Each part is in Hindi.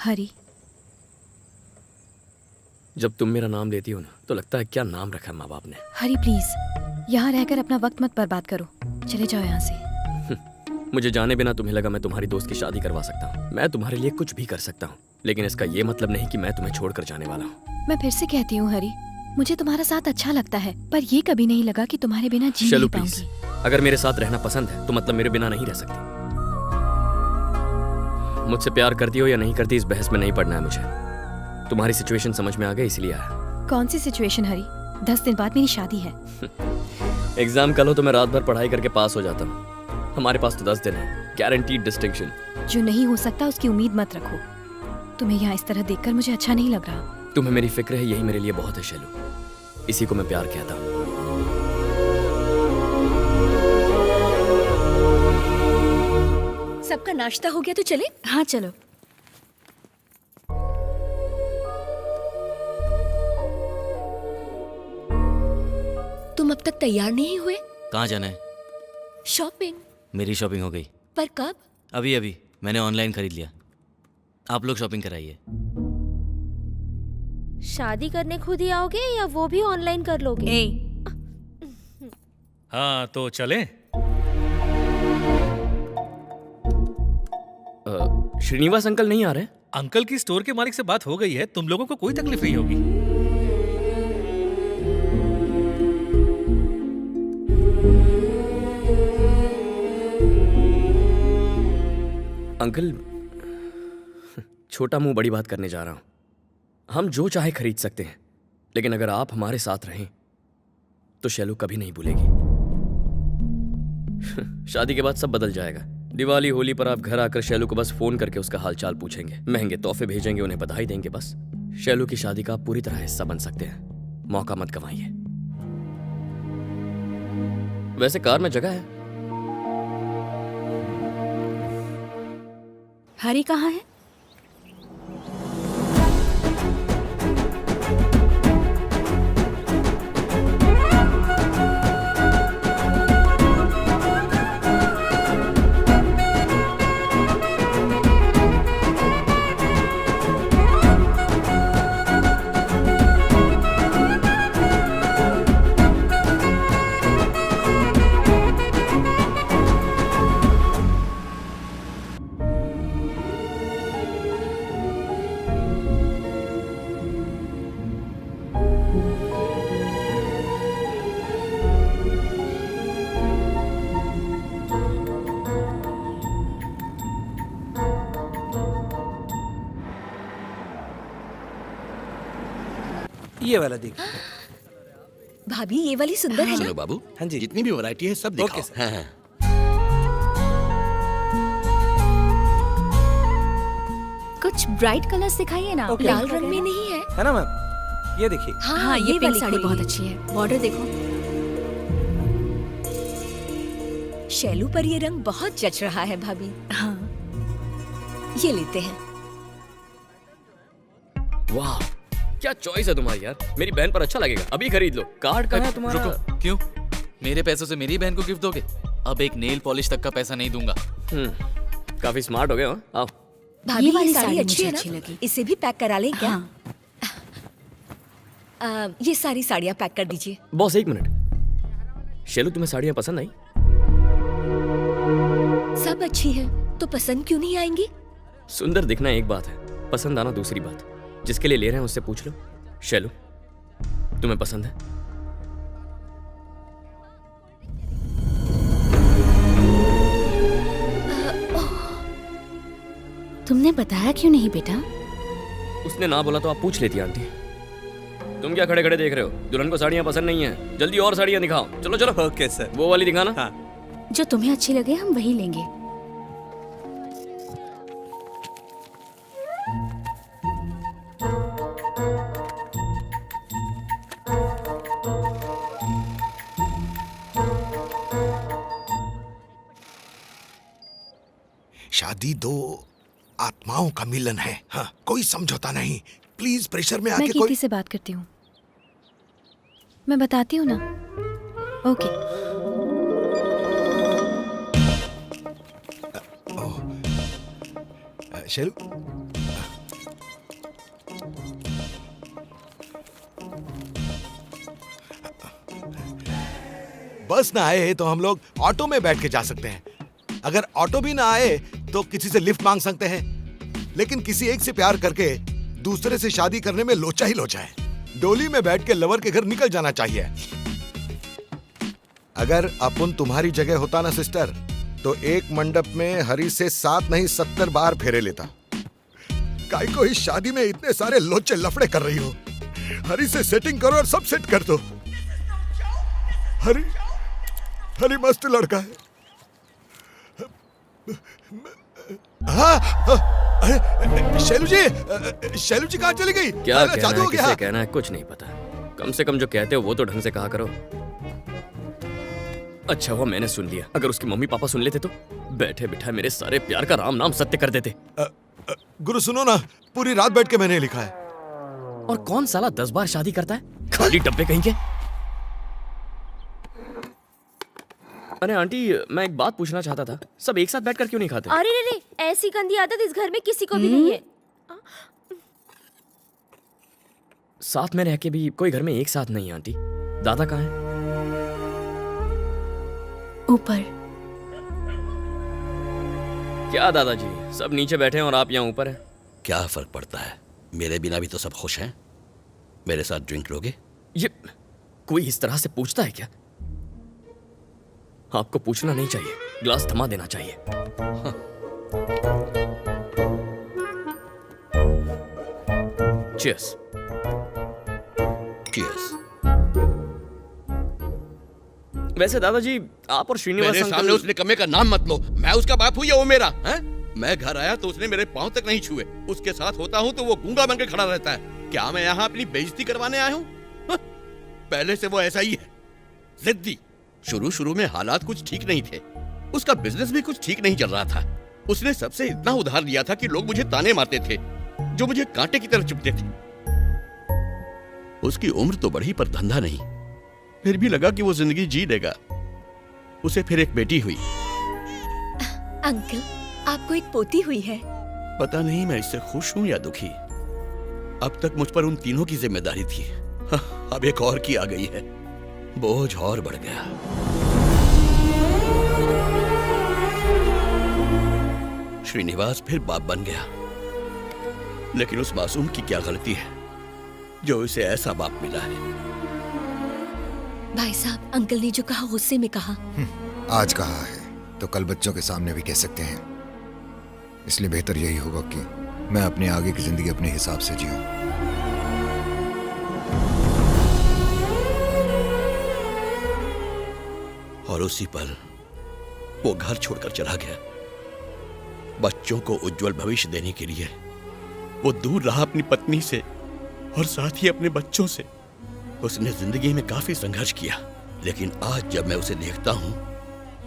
हरी। जब तुम मेरा नाम लेती हो ना तो लगता है क्या नाम रखा है माँ बाप ने। हरी प्लीज, यहाँ रहकर अपना वक्त मत बर्बाद करो, चले जाओ यहाँ से। मुझे जाने बिना तुम्हें लगा मैं तुम्हारी दोस्त की शादी करवा सकता हूँ। मैं तुम्हारे लिए कुछ भी कर सकता हूँ, लेकिन इसका ये मतलब नहीं कि मैं तुम्हें छोड़कर जाने वाला हूँ। मैं फिर से कहती हूँ हरी, मुझे तुम्हारा साथ अच्छा लगता है, पर ये कभी नहीं लगा कि तुम्हारे बिना जी चलो नहीं प्लीज, पाऊंगी। अगर मेरे साथ रहना पसंद है तो मतलब मेरे बिना नहीं रह सकती। मुझसे प्यार करती हो या नहीं करती इस बहस में नहीं पड़ना है मुझे। तुम्हारी सिचुएशन समझ में आ गई इसलिए आया। कौन सी सिचुएशन हरी? 10 दिन बाद मेरी शादी है। एग्जाम कल हो तो मैं रात भर पढ़ाई करके पास हो जाता हूँ। हमारे पास तो 10 दिन है, गारंटीड डिस्टिंक्शन। जो नहीं हो सकता उसकी उम्मीद मत रखो। तुम्हें यहाँ इस तरह देखकर मुझे अच्छा नहीं लग रहा। तुम्हें मेरी फिक्र है, यही मेरे लिए बहुत है शैलू। इसी को मैं प्यार कहता हूँ। सबका नाश्ता हो गया तो चले? हाँ चलो। तुम अब तक तैयार नहीं हुए? कहाँ जाना है? शॉपिंग। मेरी शॉपिंग हो गई। पर कब? अभी अभी मैंने ऑनलाइन खरीद लिया। आप लोग शॉपिंग कराइए। शादी करने खुद ही आओगे या वो भी ऑनलाइन कर लोगे? हाँ तो चलें। श्रीनिवास अंकल नहीं आ रहे? अंकल की स्टोर के मालिक से बात हो गई है, तुम लोगों को कोई तकलीफ नहीं होगी। अंकल, छोटा मुंह बड़ी बात करने जा रहा हूं। हम जो चाहे खरीद सकते हैं, लेकिन अगर आप हमारे साथ रहें तो शैलू कभी नहीं भूलेगी। शादी के बाद सब बदल जाएगा। दिवाली होली पर आप घर आकर शैलू को बस फोन करके उसका हालचाल पूछेंगे, महंगे तोहफे भेजेंगे, उन्हें बधाई देंगे। बस शैलू की शादी का आप पूरी तरह हिस्सा बन सकते हैं। मौका मत गंवाइए। वैसे कार में जगह है। हरी कहाँ है? ये वाला देखिए। भाभी ये वाली सुंदर है ना? चलो बाबू, हाँ जी। जितनी भी वैरायटी है सब दिखाओ। Okay sir. हाँ, हाँ। कुछ ब्राइट कलर्स दिखाइए ना। ओके। लाल रंग में नहीं है? है ना मैम? ये देखिए। हाँ, ये पिंक वाली साड़ी खोलिए। बहुत अच्छी है। बॉर्डर देखो। शैलू पर ये रंग बहुत जच रहा है भाभी। हाँ ये लेते हैं। वाह, क्या चॉइस है तुम्हारी यार। मेरी बहन पर अच्छा लगेगा, अभी खरीद लो। कार्ड कहाँ है तुम्हारा? रुको, क्यों? मेरे पैसों से मेरी बहन को गिफ्ट दोगे? अब एक नेल पॉलिश तक का पैसा नहीं दूंगा। काफी स्मार्ट हो गए हो। आओ। भाभी ये वाली ये साड़ी साड़ी मुझे अच्छी है अच्छी ना? लगी। इसे भी पैक करा लें क्या? हाँ। ये सारी साड़ियाँ पैक कर दीजिए। बॉस एक मिनट, शैलू तुम्हें साड़ियाँ पसंद आई? सब अच्छी हैं, तो पसंद क्यों नहीं आएंगी? सुंदर दिखना एक बात है, पसंद आना दूसरी बात। जिसके लिए ले रहे हैं उससे पूछ लो। शैलू, तुम्हें पसंद है? तुमने बताया क्यों नहीं बेटा? उसने ना बोला तो आप पूछ लेती आंटी। तुम क्या खड़े खड़े देख रहे हो? दुल्हन को साड़ियाँ पसंद नहीं है? जल्दी और साड़ियाँ दिखाओ। चलो चलो। Okay sir. वो वाली दिखाना। हाँ। जो तुम्हें अच्छी लगे हम वही लेंगे। शादी दो आत्माओं का मिलन है। हाँ, कोई समझौता नहीं। प्लीज प्रेशर में मैं आके कीर्ति कोई। से बात करती हूँ, मैं बताती हूँ ना। ओके। शैलू, बस ना आए तो हम लोग ऑटो में बैठ के जा सकते हैं। अगर ऑटो भी ना आए तो किसी से लिफ्ट मांग सकते हैं। लेकिन किसी एक से प्यार करके दूसरे से शादी करने में लोचा ही लोचा है। डोली में बैठ के लवर के घर निकल जाना चाहिए। अगर अपन तुम्हारी जगह होता ना सिस्टर, तो एक मंडप में हरी से 7 नहीं 70 बार फेरे लेता। काई को इस शादी में इतने सारे लोचे लफड़े कर रही हो? हरी से सेटिंग करो और सब सेट कर दो। हरी मस्त लड़का है। हाँ, शैलू जी कहाँ चली गई? क्या कहना जादू है, हो गया? किसे कहना है, कुछ नहीं पता। कम से कम जो कहते हो वो तो ढंग से कहा करो। अच्छा हुआ मैंने सुन लिया, अगर उसकी मम्मी पापा सुन लेते तो बैठे बिठाए मेरे सारे प्यार का राम नाम सत्य कर देते। गुरु सुनो ना, पूरी रात बैठ के मैंने लिखा है। और कौन साला 10 बार शादी करता है? खाली डब्बे कहीं के। अरे आंटी, मैं एक बात पूछना चाहता था, सब एक साथ बैठकर क्यों नहीं खाते? अरे रे रे, ऐसी गंदी आदत इस घर में किसी को भी नहीं है। साथ में रह के भी कोई घर में एक साथ नहीं है। आंटी, दादा कहाँ है? ऊपर। क्या दादाजी, सब नीचे बैठे हैं और आप यहाँ ऊपर हैं? क्या फर्क पड़ता है, मेरे बिना भी तो सब खुश हैं। मेरे साथ ड्रिंक लोगे? ये कोई इस तरह से पूछता है क्या? आपको पूछना नहीं चाहिए, ग्लास थमा देना चाहिए। चीयर्स। चीयर्स। वैसे दादाजी, आप और श्रीनिवास मेरे सामने उस निकम्मे का नाम मत लो। मैं उसका बाप हूँ या वो मेरा है? मैं घर आया तो उसने मेरे पांव तक नहीं छुए। उसके साथ होता हूँ तो वो गूंगा बनकर खड़ा रहता है। क्या मैं यहाँ अपनी बेइज्जती करवाने आया हूँ? पहले से वो ऐसा ही है, जिद्दी। शुरू में हालात कुछ ठीक नहीं थे, उसका बिजनेस भी कुछ ठीक नहीं चल रहा था। उसने सबसे इतना उधार लिया था कि लोग मुझे ताने मारते थे, जो मुझे कांटे की तरह चुभते थे। उसकी उम्र तो बढ़ी पर धंधा नहीं। फिर भी लगा कि वो जिंदगी जी लेगा। उसे फिर एक बेटी हुई। अंकल, आपको एक पोती हुई है। पता नहीं मैं इससे खुश हूं या दुखी। अब तक मुझ पर उन तीनों की जिम्मेदारी थी, अब एक और की आ गई है। बोझ और बढ़ गया। श्रीनिवास फिर बाप बन गया, लेकिन उस मासूम की क्या गलती है जो उसे ऐसा बाप मिला है? भाई साहब, अंकल ने जो कहा गुस्से में कहा। आज कहा है तो कल बच्चों के सामने भी कह सकते हैं। इसलिए बेहतर यही होगा कि मैं अपने आगे की जिंदगी अपने हिसाब से जीऊं। और उसी पल वो घर छोड़कर चला गया। बच्चों को उज्जवल भविष्य देने के लिए वो दूर रहा अपनी पत्नी से और साथ ही अपने बच्चों से। उसने जिंदगी में काफी संघर्ष किया, लेकिन आज जब मैं उसे देखता हूं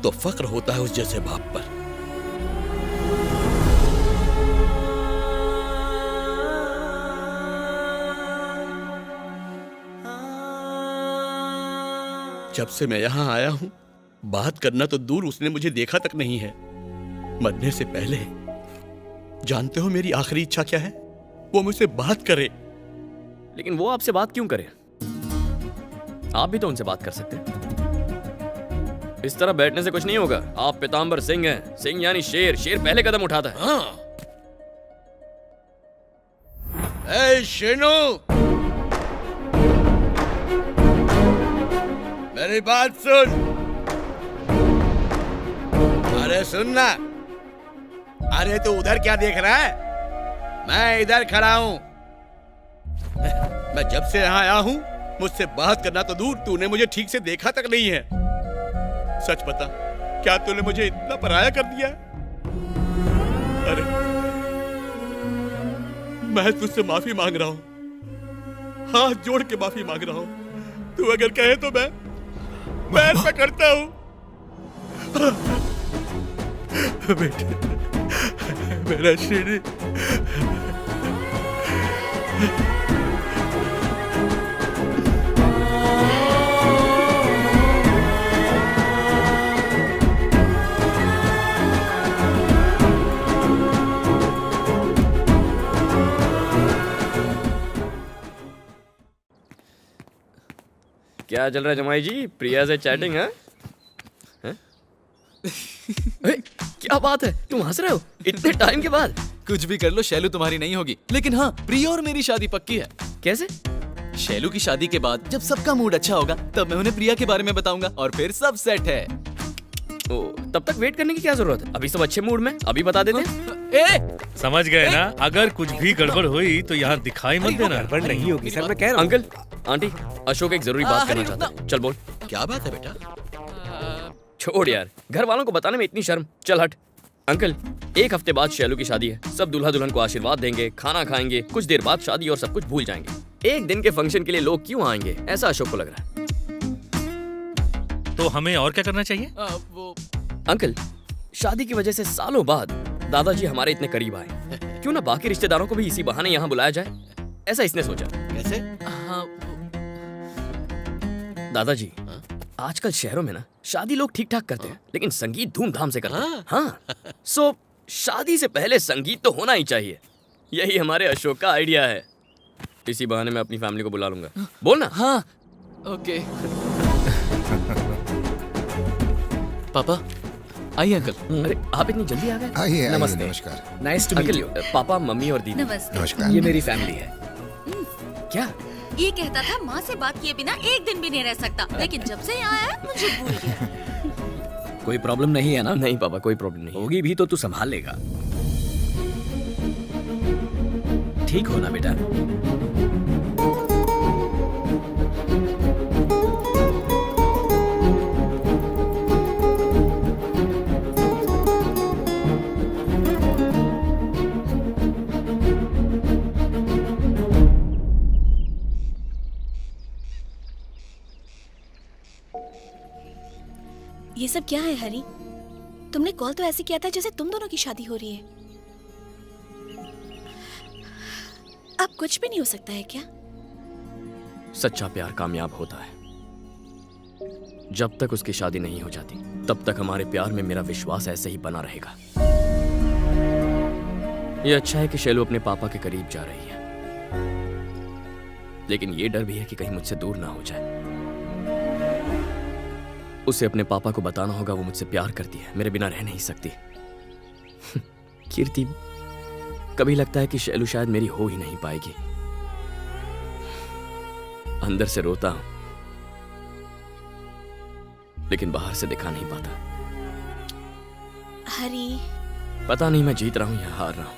तो फक्र होता है उस जैसे बाप पर। जब से मैं यहां आया हूं, बात करना तो दूर, उसने मुझे देखा तक नहीं है। मरने से पहले जानते हो मेरी आखिरी इच्छा क्या है? वो मुझसे बात करे। लेकिन वो आपसे बात क्यों करे? आप भी तो उनसे बात कर सकते हैं। इस तरह बैठने से कुछ नहीं होगा। आप पीताम्बर सिंह हैं। सिंह यानी शेर। शेर पहले कदम उठाता है। हाँ। ए शेनो, मेरी बात सुन। अरे सुनना। अरे तू उधर क्या देख रहा है? मैं इधर खड़ा हूं। मैं जब से यहाँ आया हूं, मुझसे बात करना तो दूर, तूने मुझे ठीक से देखा तक नहीं है। सच बता, क्या तूने मुझे इतना पराया कर दिया? अरे मैं तुझसे माफी मांग रहा हूं, हाथ जोड़ के माफी मांग रहा हूं। तू अगर कहे तो मैं पैर पकड़ता हूं। बेटे, मेरा श्री। क्या चल रहा है जमाई जी? प्रिया से चैटिंग है? क्या बात है, तुम हंस रहे हो इतने टाइम के बाद? कुछ भी कर लो, शैलू तुम्हारी नहीं होगी। लेकिन हाँ, प्रिया और मेरी शादी पक्की है। कैसे? शैलू की शादी के बाद जब सबका मूड अच्छा होगा तब मैं उन्हें प्रिया के बारे में बताऊंगा और फिर सब सेट है। ओ, तब तक वेट करने की क्या जरूरत है? अभी सब अच्छे मूड में, अभी बता देते हैं। समझ गए ना? अगर कुछ भी गड़बड़ हुई तो यहाँ दिखाई मत देना। गड़बड़ नहीं होगी सर, मैं कह रहा हूँ। अंकल, आंटी, अशोक एक जरूरी बात करना चाहता है। चल बोल। क्या बात है बेटा? छोड़ यार, घर वालों को बताने में इतनी शर्म। चल हट। अंकल, 1 हफ्ते बाद शैलू की शादी है। सब दूल्हा दुल्हन को आशीर्वाद देंगे, खाना खाएंगे, कुछ देर बाद शादी और सब कुछ भूल जाएंगे। 1 दिन के फंक्शन के लिए लोग क्यों आएंगे, ऐसा अशोक को लग रहा है। तो हमें और क्या करना चाहिए? वो अंकल, शादी की वजह से सालों बाद दादाजी हमारे इतने करीब आए। क्यों ना बाकी रिश्तेदारों को भी इसी बहाने यहाँ बुलाया जाए, ऐसा इसने सोचा। कैसे? हाँ, दादाजी, आजकल शहरों में ना शादी लोग ठीक ठाक करते हैं, लेकिन संगीत धूमधाम से करते हैं। हाँ, सो शादी से पहले संगीत तो होना ही चाहिए। यही हमारे अशोक का आइडिया है। इसी बहाने मैं अपनी फैमिली को बुला लूंगा। बोल ना। हाँ, ओके। पापा, आइए अंकल। अरे आप इतनी जल्दी आ गए? आइए आइए, नमस्ते। नमस्कार। नाइस अंकल, पापा, मम्मी और दीदी। नमस्ते। नमस्कार। ये मेरी फैमिली है। क्या? ये कहता था माँ से बात किए बिना एक दिन भी नहीं रह सकता, लेकिन जब से यहाँ आया मुझे भूल गया। कोई प्रॉब्लम नहीं है ना? नहीं पापा, कोई प्रॉब्लम नहीं। होगी भी तो तू संभाल लेगा। ठीक हो ना बेटा? ये सब क्या है हरी? तुमने कॉल तो ऐसे किया था जैसे तुम दोनों की शादी हो रही है। अब कुछ भी नहीं हो सकता है क्या? सच्चा प्यार कामयाब होता है। जब तक उसकी शादी नहीं हो जाती, तब तक हमारे प्यार में मेरा विश्वास ऐसे ही बना रहेगा। ये अच्छा है कि शैलू अपने पापा के करीब जा रही है, लेकिन ये डर भी है कि कहीं मुझसे दूर ना हो जाए। उसे अपने पापा को बताना होगा वो मुझसे प्यार करती है, मेरे बिना रह नहीं सकती। कीर्ति, कभी लगता है कि शैलू शायद मेरी हो ही नहीं पाएगी। अंदर से रोता हूं, लेकिन बाहर से दिखा नहीं पाता। हरी, पता नहीं मैं जीत रहा हूं या हार रहा हूं।